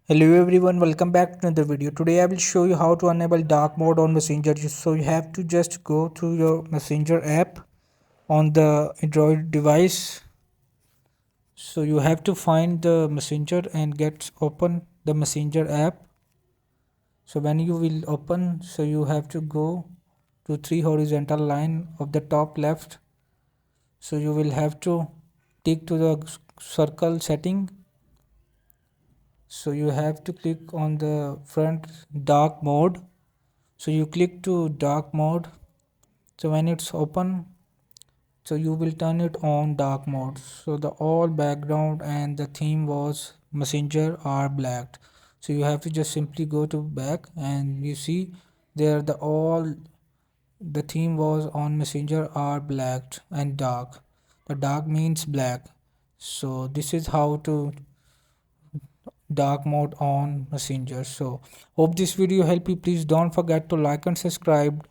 Hello everyone, welcome back to another video. Today I will show you how to enable dark mode on Messenger. So you have to just go to your Messenger app on the Android device. So you have to find the Messenger and get open the Messenger app. So when you will open, so you have to go to three horizontal line of the top left. So you will have to tick to the circle setting. So you have to click on the front dark mode. So you click to dark mode. So when it's open, so you will turn it on dark mode. So the all background and the theme was messenger are blacked. So you have to just simply go to back and you see there the theme was on messenger are blacked and dark. The dark means black. So this is how to dark mode on messenger. So hope this video help you. Please don't forget to like and subscribe.